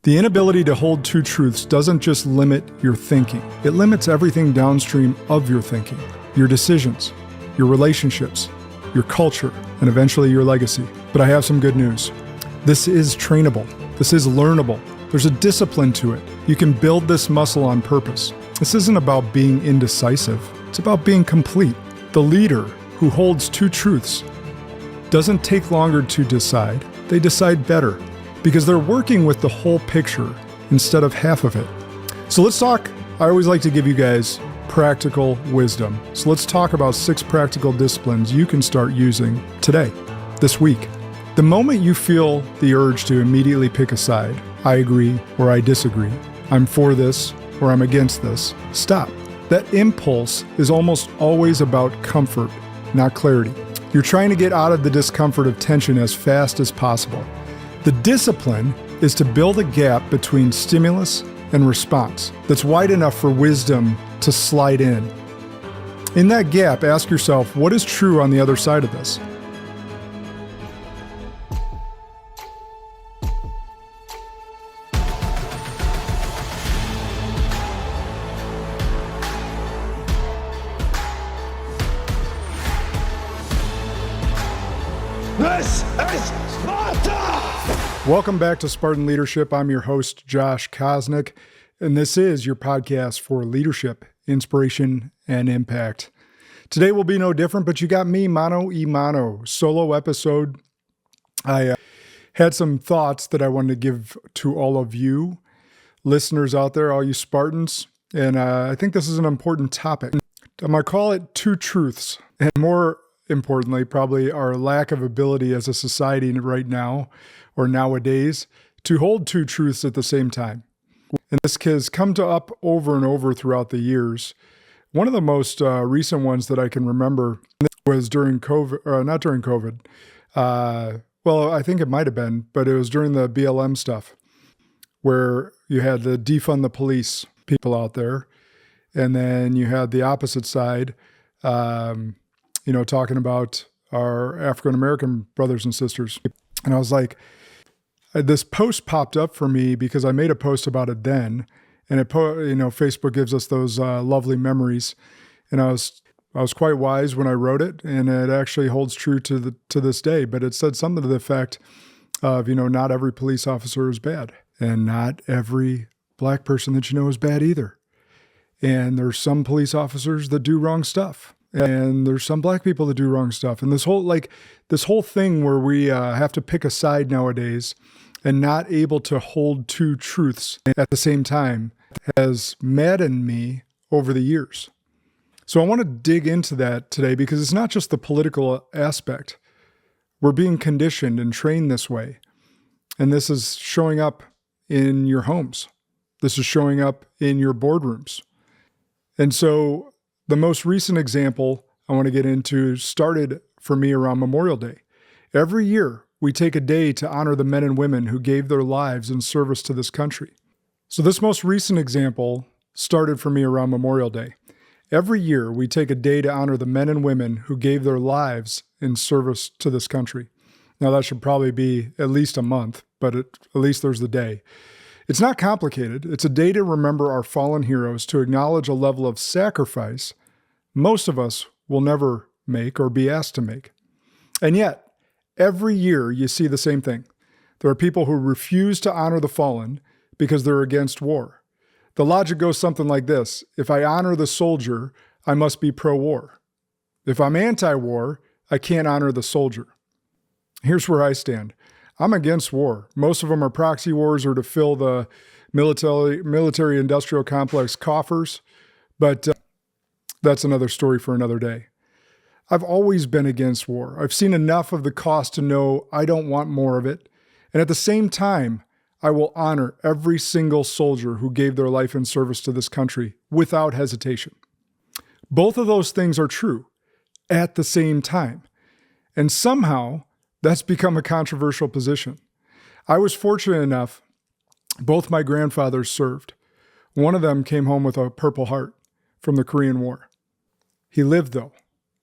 The inability to hold two truths doesn't just limit your thinking. It limits everything downstream of your thinking. Your decisions, your relationships, your culture, and eventually your legacy. But I have some good news. This is trainable. This is learnable. There's a discipline to it. You can build this muscle on purpose. This isn't about being indecisive. It's about being complete. The leader who holds two truths doesn't take longer to decide. They decide better because they're working with the whole picture instead of half of it. So let's talk. I always like to give you guys practical wisdom. So let's talk about 6 practical disciplines you can start using today, this week. The moment you feel the urge to immediately pick a side, I agree or I disagree, I'm for this or I'm against this, stop. That impulse is almost always about comfort, not clarity. You're trying to get out of the discomfort of tension as fast as possible. The discipline is to build a gap between stimulus and response that's wide enough for wisdom to slide in. In that gap, ask yourself, what is true on the other side of this? This is Sparta! Welcome back to Spartan Leadership. I'm your host, Josh Kosnick, and this is your podcast for leadership, inspiration, and impact. Today will be no different, but you got me, mano y mano, solo episode. I had some thoughts that I wanted to give to all of you listeners out there, all you Spartans, and I think this is an important topic. I'm going to call it two truths, and more importantly, probably our lack of ability as a society right now or nowadays to hold two truths at the same time. And this has come up over and over throughout the years. One of the most recent ones that I can remember was during COVID, not during COVID. Well, I think it might have been, but it was during the BLM stuff where you had the defund the police people out there. And then you had the opposite side, talking about our African-American brothers and sisters. And I was like, this post popped up for me because I made a post about it then. And Facebook gives us those lovely memories. And I was quite wise when I wrote it, and it actually holds true to this day. But it said something to the effect of, not every police officer is bad. And not every black person that you know is bad either. And there's some police officers that do wrong stuff. And there's some black people that do wrong stuff. And this whole thing where we have to pick a side nowadays and not able to hold two truths at the same time has maddened me over the years. So I want to dig into that today because it's not just the political aspect. We're being conditioned and trained this way. And this is showing up in your homes. This is showing up in your boardrooms. And so the most recent example I want to get into started for me around Memorial Day. Every year, we take a day to honor the men and women who gave their lives in service to this country. So this most recent example started for me around Memorial Day. Every year, we take a day to honor the men and women who gave their lives in service to this country. Now, that should probably be at least a month, but at least there's the day. It's not complicated. It's a day to remember our fallen heroes, to acknowledge a level of sacrifice most of us will never make or be asked to make. And yet, every year you see the same thing. There are people who refuse to honor the fallen because they're against war. The logic goes something like this. If I honor the soldier, I must be pro-war. If I'm anti-war, I can't honor the soldier. Here's where I stand. I'm against war. Most of them are proxy wars or to fill the military-industrial complex coffers, but that's another story for another day. I've always been against war. I've seen enough of the cost to know I don't want more of it. And at the same time, I will honor every single soldier who gave their life in service to this country without hesitation. Both of those things are true at the same time. And somehow, that's become a controversial position. I was fortunate enough, both my grandfathers served. One of them came home with a Purple Heart from the Korean War. He lived, though,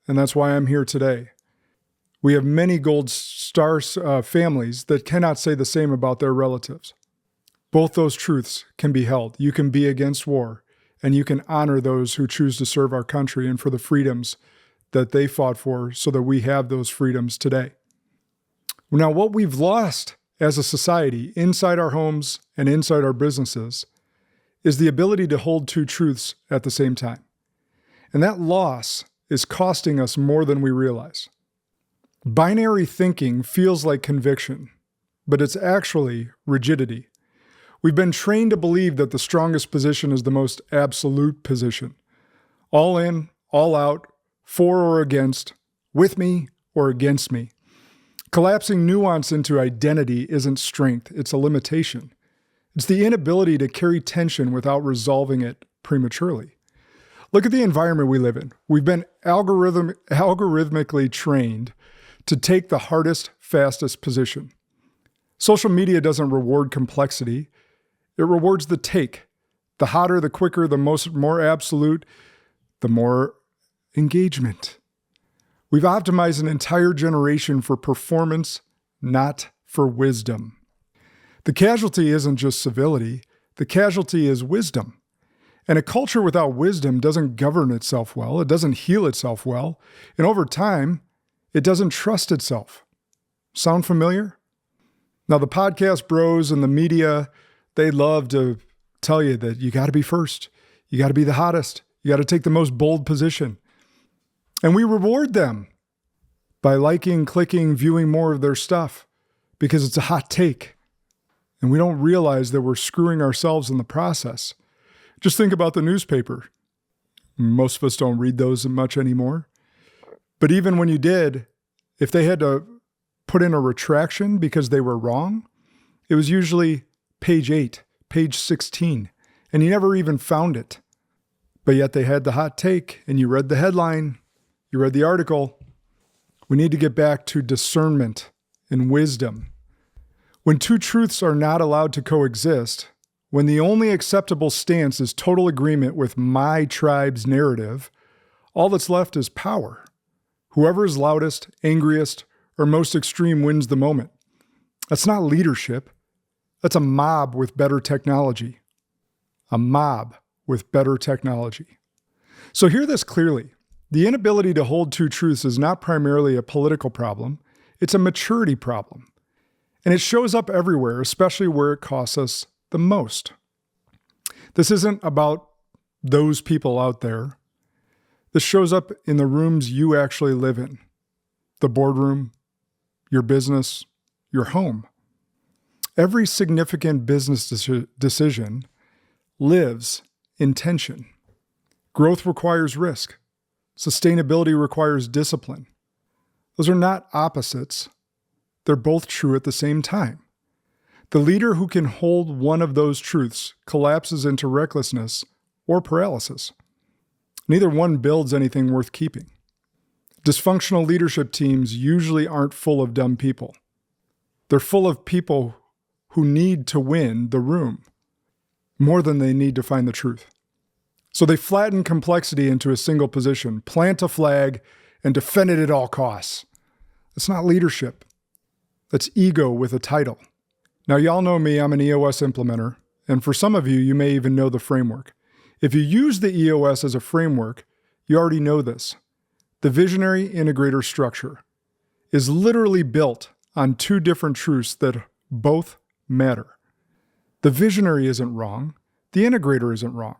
and that's why I'm here today. We have many Gold Star families that cannot say the same about their relatives. Both those truths can be held. You can be against war, and you can honor those who choose to serve our country and for the freedoms that they fought for so that we have those freedoms today. Now, what we've lost as a society inside our homes and inside our businesses is the ability to hold two truths at the same time. And that loss is costing us more than we realize. Binary thinking feels like conviction, but it's actually rigidity. We've been trained to believe that the strongest position is the most absolute position. All in, all out, for or against, with me or against me. Collapsing nuance into identity isn't strength, it's a limitation. It's the inability to carry tension without resolving it prematurely. Look at the environment we live in. We've been algorithmically trained to take the hardest, fastest position. Social media doesn't reward complexity. It rewards the take. The hotter, the quicker, the more absolute, the more engagement. We've optimized an entire generation for performance, not for wisdom. The casualty isn't just civility. The casualty is wisdom. And a culture without wisdom doesn't govern itself well. It doesn't heal itself well. And over time, it doesn't trust itself. Sound familiar? Now, the podcast bros and the media, they love to tell you that you got to be first. You got to be the hottest. You got to take the most bold position. And we reward them by liking, clicking, viewing more of their stuff because it's a hot take. And we don't realize that we're screwing ourselves in the process. Just think about the newspaper. Most of us don't read those much anymore. But even when you did, if they had to put in a retraction because they were wrong, it was usually page 8, page 16, and you never even found it. But yet they had the hot take, and you read the headline, you read the article. We need to get back to discernment and wisdom. When two truths are not allowed to coexist, when the only acceptable stance is total agreement with my tribe's narrative, all that's left is power. Whoever is loudest, angriest, or most extreme wins the moment. That's not leadership. That's a mob with better technology. A mob with better technology. So hear this clearly. The inability to hold two truths is not primarily a political problem. It's a maturity problem. And it shows up everywhere, especially where it costs us the most. This isn't about those people out there. This shows up in the rooms you actually live in. The boardroom, your business, your home. Every significant business decision lives in tension. Growth requires risk. Sustainability requires discipline. Those are not opposites. They're both true at the same time. The leader who can hold one of those truths collapses into recklessness or paralysis. Neither one builds anything worth keeping. Dysfunctional leadership teams usually aren't full of dumb people. They're full of people who need to win the room more than they need to find the truth. So they flatten complexity into a single position, plant a flag, and defend it at all costs. That's not leadership. That's ego with a title. Now, y'all know me, I'm an EOS implementer, and for some of you, you may even know the framework. If you use the EOS as a framework, you already know this. The visionary integrator structure is literally built on two different truths that both matter. The visionary isn't wrong. The integrator isn't wrong.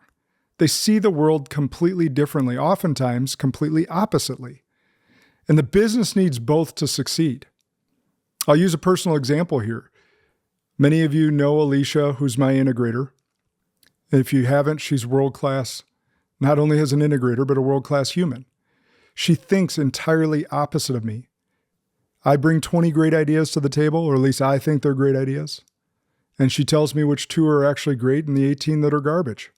They see the world completely differently, oftentimes completely oppositely. And the business needs both to succeed. I'll use a personal example here. Many of you know Alicia, who's my integrator. If you haven't, she's world-class, not only as an integrator, but a world-class human. She thinks entirely opposite of me. I bring 20 great ideas to the table, or at least I think they're great ideas. And she tells me which 2 are actually great and the 18 that are garbage.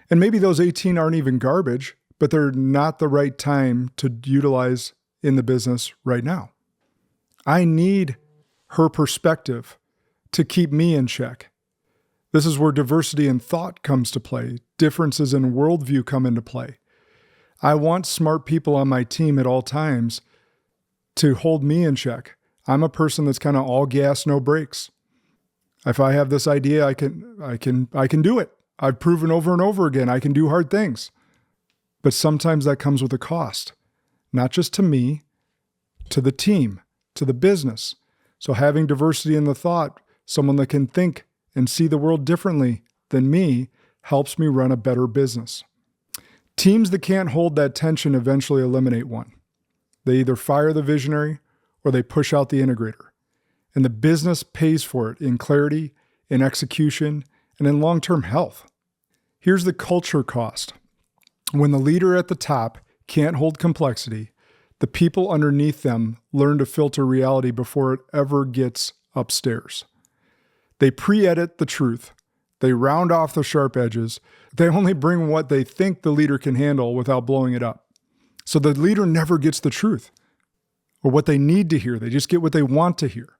And maybe those 18 aren't even garbage, but they're not the right time to utilize in the business right now. I need her perspective to keep me in check. This is where diversity in thought comes to play. Differences in worldview come into play. I want smart people on my team at all times to hold me in check. I'm a person that's kind of all gas, no brakes. If I have this idea, I can do it. I've proven over and over again, I can do hard things. But sometimes that comes with a cost, not just to me, to the team, to the business. So having diversity in the thought, someone that can think and see the world differently than me, helps me run a better business. Teams that can't hold that tension eventually eliminate one. They either fire the visionary or they push out the integrator. And the business pays for it in clarity, in execution, and in long-term health. Here's the culture cost. When the leader at the top can't hold complexity, the people underneath them learn to filter reality before it ever gets upstairs. They pre-edit the truth. They round off the sharp edges. They only bring what they think the leader can handle without blowing it up. So the leader never gets the truth or what they need to hear. They just get what they want to hear.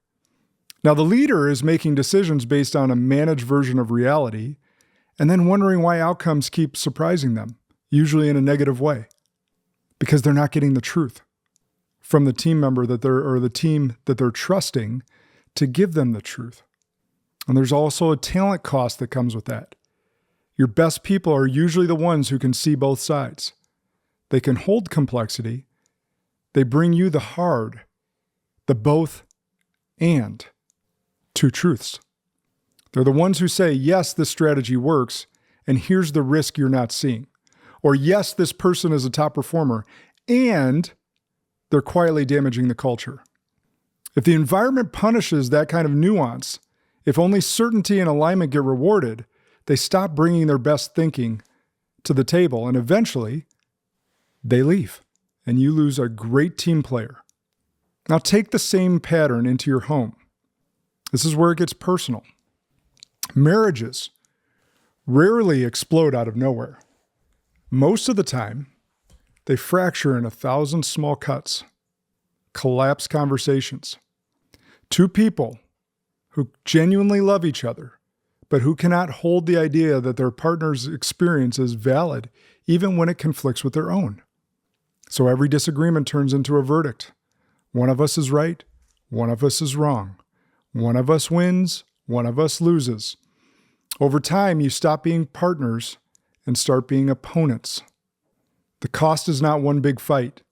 Now, the leader is making decisions based on a managed version of reality and then wondering why outcomes keep surprising them, usually in a negative way, because they're not getting the truth from the team member the team that they're trusting to give them the truth. And there's also a talent cost that comes with that. Your best people are usually the ones who can see both sides. They can hold complexity. They bring you the hard, the both, and two truths. They're the ones who say, yes, this strategy works, and here's the risk you're not seeing. Or yes, this person is a top performer, and they're quietly damaging the culture. If the environment punishes that kind of nuance, if only certainty and alignment get rewarded, they stop bringing their best thinking to the table, and eventually they leave, and you lose a great team player. Now take the same pattern into your home. This is where it gets personal. Marriages rarely explode out of nowhere. Most of the time, they fracture in 1,000 small cuts, collapse conversations. Two people who genuinely love each other, but who cannot hold the idea that their partner's experience is valid, even when it conflicts with their own. So every disagreement turns into a verdict. One of us is right, one of us is wrong. One of us wins, one of us loses. Over time, you stop being partners and start being opponents. The cost is not one big fight.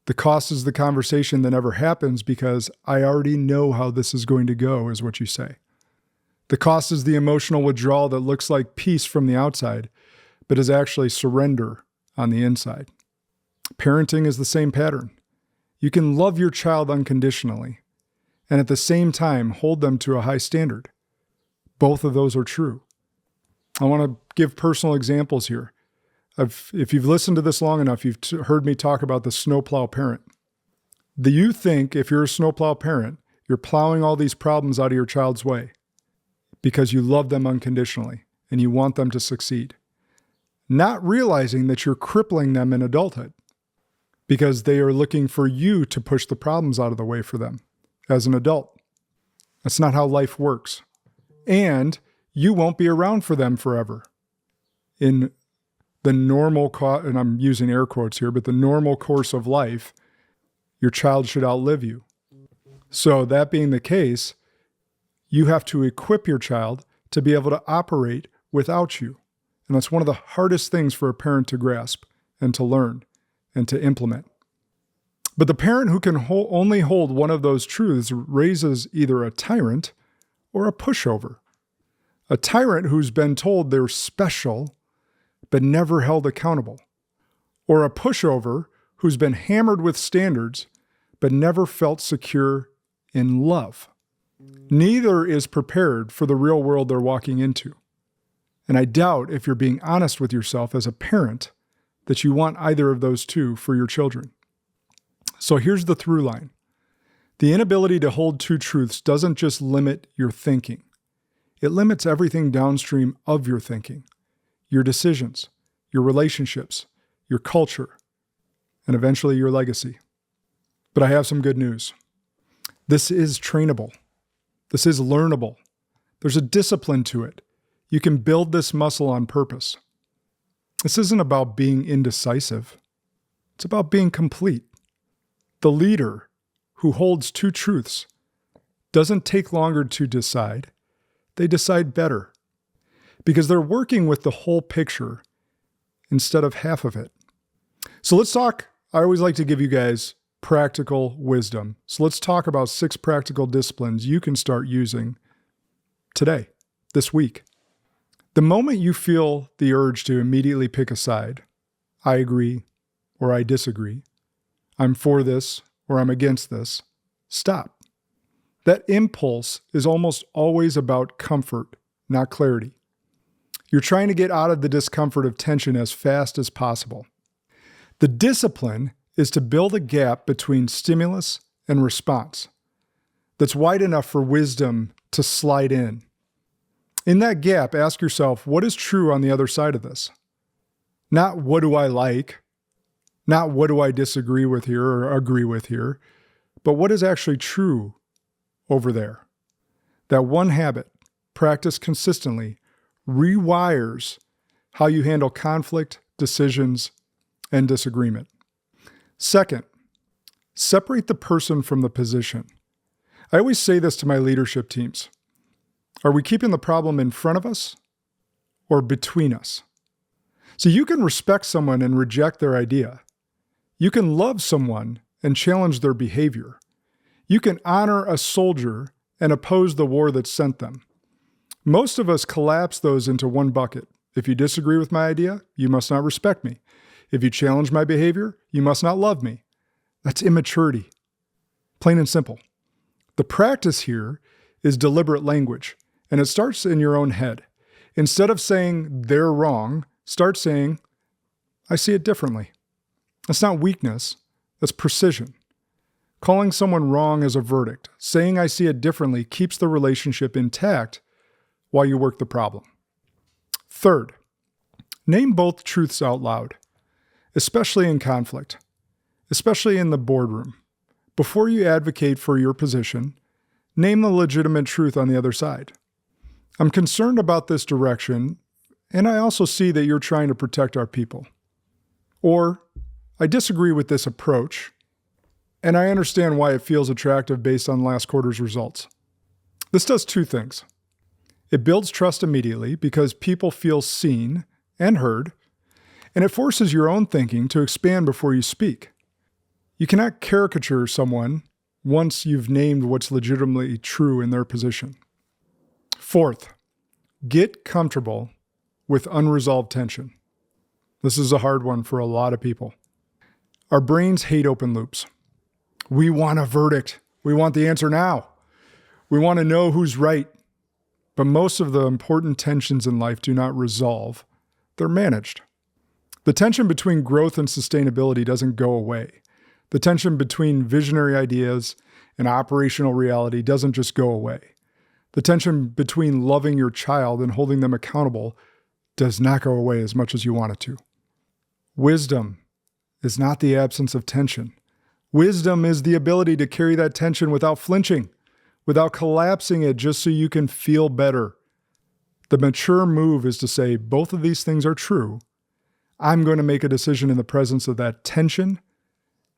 The cost is the conversation that never happens because I already know how this is going to go, is what you say. The cost is the emotional withdrawal that looks like peace from the outside, but is actually surrender on the inside. Parenting is the same pattern. You can love your child unconditionally and at the same time hold them to a high standard. Both of those are true. I want to give personal examples here. If you've listened to this long enough, you've heard me talk about the snowplow parent. You think if you're a snowplow parent, you're plowing all these problems out of your child's way because you love them unconditionally and you want them to succeed, not realizing that you're crippling them in adulthood because they are looking for you to push the problems out of the way for them as an adult. That's not how life works. And you won't be around for them forever. In the normal, and I'm using air quotes here, but the normal course of life, your child should outlive you. So that being the case, you have to equip your child to be able to operate without you. And that's one of the hardest things for a parent to grasp and to learn and to implement. But the parent who can only hold one of those truths raises either a tyrant or a pushover. A tyrant who's been told they're special but never held accountable. Or a pushover who's been hammered with standards but never felt secure in love. Neither is prepared for the real world they're walking into. And I doubt, if you're being honest with yourself as a parent, that you want either of those two for your children. So here's the through line. The inability to hold two truths doesn't just limit your thinking. It limits everything downstream of your thinking, your decisions, your relationships, your culture, and eventually your legacy. But I have some good news. This is trainable. This is learnable. There's a discipline to it. You can build this muscle on purpose. This isn't about being indecisive. It's about being complete. The leader who holds two truths doesn't take longer to decide, they decide better because they're working with the whole picture instead of half of it. So let's talk. I always like to give you guys practical wisdom. So let's talk about 6 practical disciplines you can start using today, this week. The moment you feel the urge to immediately pick a side, I agree or I disagree, I'm for this or I'm against this, stop. That impulse is almost always about comfort, not clarity. You're trying to get out of the discomfort of tension as fast as possible. The discipline is to build a gap between stimulus and response that's wide enough for wisdom to slide in. In that gap, ask yourself, what is true on the other side of this? Not what do I like, not what do I disagree with here or agree with here, but what is actually true over there. That one habit, practiced consistently, rewires how you handle conflict, decisions, and disagreement. Second, separate the person from the position. I always say this to my leadership teams. Are we keeping the problem in front of us or between us? So you can respect someone and reject their idea. You can love someone and challenge their behavior. You can honor a soldier and oppose the war that sent them. Most of us collapse those into one bucket. If you disagree with my idea, you must not respect me. If you challenge my behavior, you must not love me. That's immaturity. Plain and simple. The practice here is deliberate language, and it starts in your own head. Instead of saying they're wrong, start saying, I see it differently. That's not weakness, that's precision. Calling someone wrong is a verdict. Saying I see it differently keeps the relationship intact while you work the problem. Third, name both truths out loud, especially in conflict, especially in the boardroom. Before you advocate for your position, name the legitimate truth on the other side. I'm concerned about this direction, and I also see that you're trying to protect our people. Or, I disagree with this approach, and I understand why it feels attractive based on last quarter's results. This does 2 things. It builds trust immediately because people feel seen and heard, and it forces your own thinking to expand before you speak. You cannot caricature someone once you've named what's legitimately true in their position. Fourth, get comfortable with unresolved tension. This is a hard one for a lot of people. Our brains hate open loops. We want a verdict. We want the answer now. We want to know who's right. But most of the important tensions in life do not resolve. They're managed. The tension between growth and sustainability doesn't go away. The tension between visionary ideas and operational reality doesn't just go away. The tension between loving your child and holding them accountable does not go away as much as you want it to. Wisdom is not the absence of tension. Wisdom is the ability to carry that tension without flinching, without collapsing it just so you can feel better. The mature move is to say, both of these things are true. I'm going to make a decision in the presence of that tension,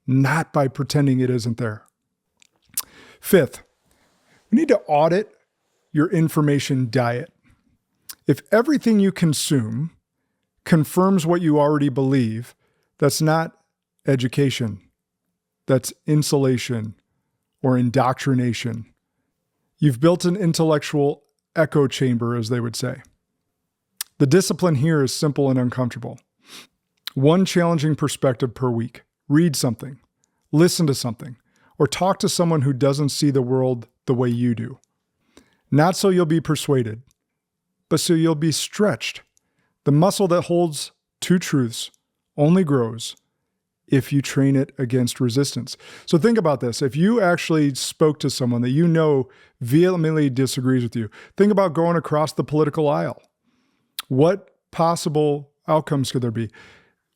not by pretending it isn't there. Fifth, we need to audit your information diet. If everything you consume confirms what you already believe, that's not education. That's insulation or indoctrination. You've built an intellectual echo chamber, as they would say. The discipline here is simple and uncomfortable. One challenging perspective per week. Read something, listen to something, or talk to someone who doesn't see the world the way you do. Not so you'll be persuaded, but so you'll be stretched. The muscle that holds 2 truths only grows if you train it against resistance. So think about this. If you actually spoke to someone that you know vehemently disagrees with you, think about going across the political aisle. What possible outcomes could there be?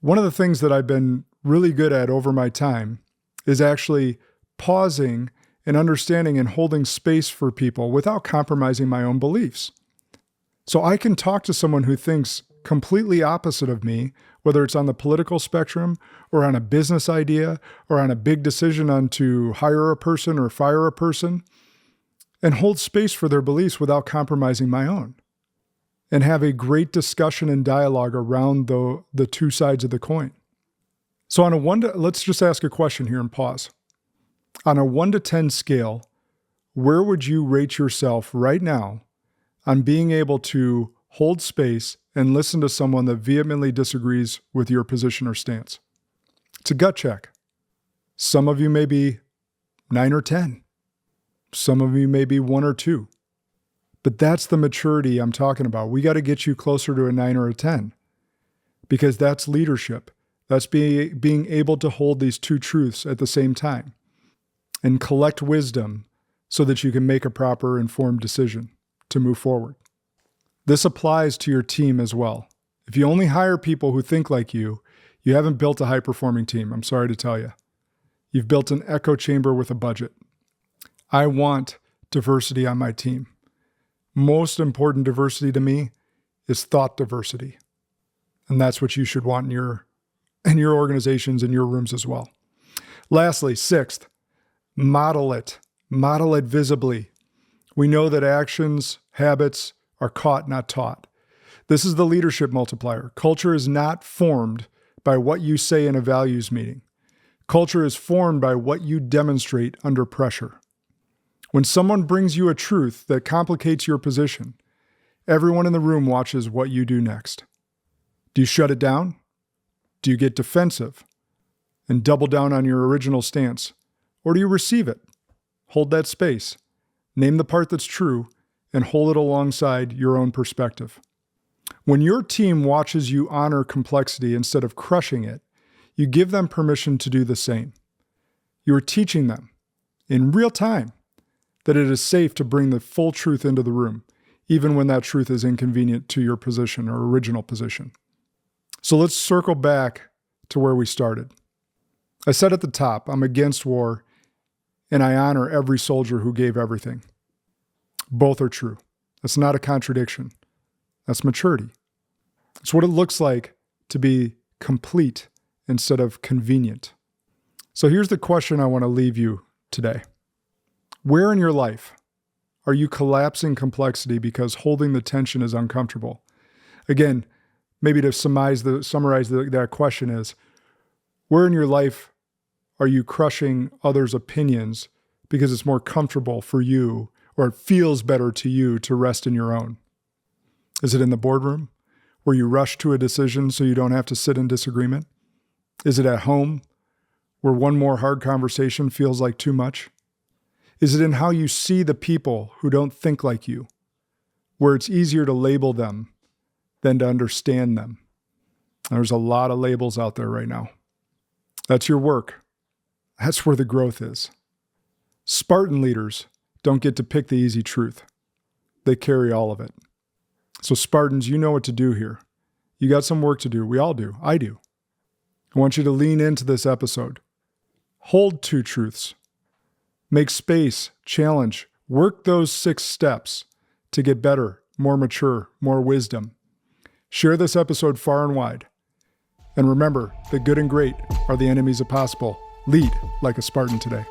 One of the things that I've been really good at over my time is actually pausing and understanding and holding space for people without compromising my own beliefs. So I can talk to someone who thinks completely opposite of me, whether it's on the political spectrum or on a business idea or on a big decision on to hire a person or fire a person. and hold space for their beliefs without compromising my own, and have a great discussion and dialogue around the two sides of the coin. So on a let's just ask a question here and pause. On a 1 to 10 scale, where would you rate yourself right now on being able to hold space and listen to someone that vehemently disagrees with your position or stance? It's a gut check. Some of you may be 9 or 10. Some of you may be 1 or 2. But that's the maturity I'm talking about. We got to get you closer to a 9 or a 10, because that's leadership. That's being able to hold these two truths at the same time and collect wisdom so that you can make a proper informed decision to move forward. This applies to your team as well. If you only hire people who think like you haven't built a high-performing team. I'm sorry to tell you. You've built an echo chamber with a budget. I want diversity on my team. Most important diversity to me is thought diversity. And that's what you should want in your organizations, in your rooms as well. Lastly, 6th, model it. Model it visibly. We know that actions, habits are caught, not taught. This is the leadership multiplier. Culture is not formed by what you say in a values meeting. Culture is formed by what you demonstrate under pressure. When someone brings you a truth that complicates your position, everyone in the room watches what you do next. Do you shut it down? Do you get defensive and double down on your original stance? Or do you receive it? Hold that space. Name the part that's true and hold it alongside your own perspective. When your team watches you honor complexity instead of crushing it, you give them permission to do the same. You are teaching them in real time that it is safe to bring the full truth into the room, even when that truth is inconvenient to your position or original position. So let's circle back to where we started. I said at the top, I'm against war, and I honor every soldier who gave everything. Both are true. That's not a contradiction. That's maturity. It's what it looks like to be complete instead of convenient. So here's the question I want to leave you today. Where in your life are you collapsing complexity because holding the tension is uncomfortable? Again, maybe to summarize that question is, where in your life are you crushing others' opinions because it's more comfortable for you, or it feels better to you to rest in your own? Is it in the boardroom, where you rush to a decision so you don't have to sit in disagreement? Is it at home, where one more hard conversation feels like too much? Is it in how you see the people who don't think like you, where it's easier to label them than to understand them? There's a lot of labels out there right now. That's your work. That's where the growth is. Spartan leaders don't get to pick the easy truth. They carry all of it. So Spartans, you know what to do here. You got some work to do. We all do. I do. I want you to lean into this episode. Hold two truths. Make space, challenge, work those 6 steps to get better, more mature, more wisdom. Share this episode far and wide. And remember, the good and great are the enemies of possible. Lead like a Spartan today.